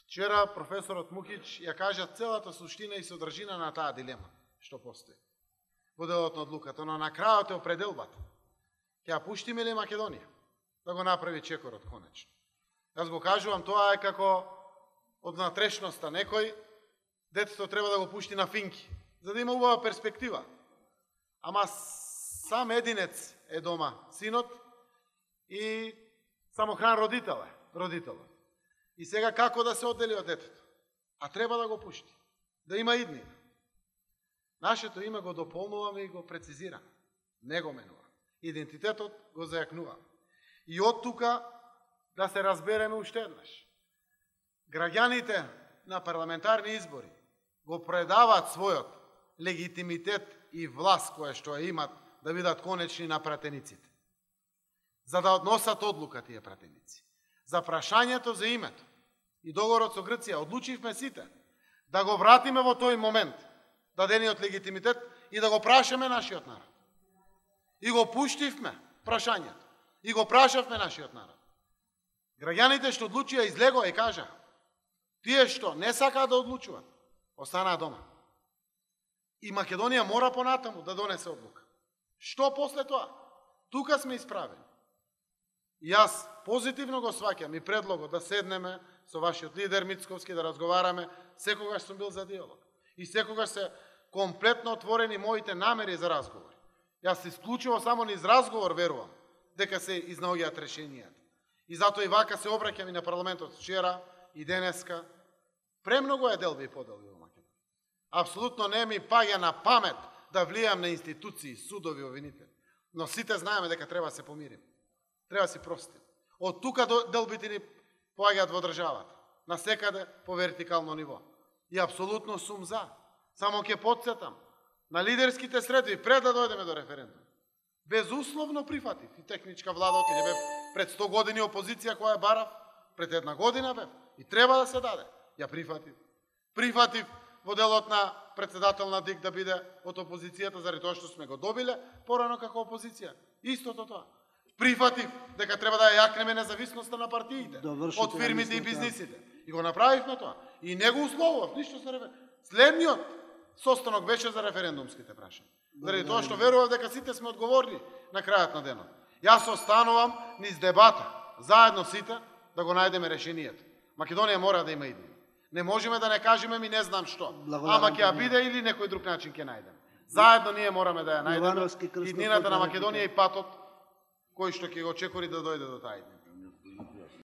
Вчера професорот Мукич ја кажа целата суштина и содржина на таа дилема што постои во делот на одлуката, но на крајот е определбата. Ќе ја пуштиме ли Македонија да го направи чекорот конечно? Јас го кажувам, тоа е како од натрешноста некој детето треба да го пушти на финки, за да има убава перспектива. Ама сам единец е дома, синот, и самохран родителот. И сега како да се оддели од детето? А треба да го пушти, да има иднина. Нашето име го дополнуваме и го прецизираме. Не го менуваме. Идентитетот го зајакнуваме. И од тука да се разбереме уште еднаш. Граѓаните на парламентарни избори го предаваат својот легитимитет и власт која што ја имат да бидат конечни на пратениците. За да односат одлука тие пратеници. За прашањето за името и договорот со Грција одлучивме сите да го вратиме во тој момент дадениот легитимитет и да го прашаме нашиот народ. И го пуштивме прашањето. И го прашавме нашиот народ. Граѓаните што одлучија излегоа и кажа, тие што не сакаат да одлучуваат, останаа дома. И Македонија мора понатаму да донесе одлука. Што после тоа? Тука сме исправени. И јас позитивно го сваќам и предлогот да седнеме со вашиот лидер Мицковски да разговараме, секогаш сум бил за диалог. И секогаш се комплетно отворени моите намери за разговор. Јас исклучиво само низ разговор верувам дека се изнаоѓаат решенијата. И затоа и вака се обраќам и на парламентот вчера и денеска. Премногу е делби и поделби во Македонија. Апсолутно не ми паѓа на памет да влијам на институции, судови, обвинители. Но сите знаеме дека треба да се помирим. Треба да се простим. Од тука делбите ни поаѓаат во државата. Насекаде по вертикално ниво. И апсолутно сум за. Само ќе потсетам. На лидерските средби, пред да дојдеме до референдум, безусловно прифатив и техничка влада, или бев пред 100 години опозиција која барав, пред 1 година бев, и треба да се даде. Ја прифатив. Прифатив во делот на председател на ДИК да биде од опозицијата, заради тоа што сме го добиле порано како опозиција. Истото тоа. Прифатив дека треба да ја јакнеме независноста на партиите, од фирмите и бизнисите. И го направивме тоа. И не го условував, ништо се референдум. Следниот состанок беше за референдумските прашања. Заради тоа што верував дека сите сме одговорни на крајот на денот. Јас останувам низ дебата, заедно сите, да го најдеме решението. Македонија мора да има иднина. Не можеме да не кажеме ми не знам што. Ама ќе ја биде или некој друг начин ќе најдеме. Заедно ние мораме да ја најдеме иднината на Македонија и патот кој што ќе го чекори да дојде до таа иднина.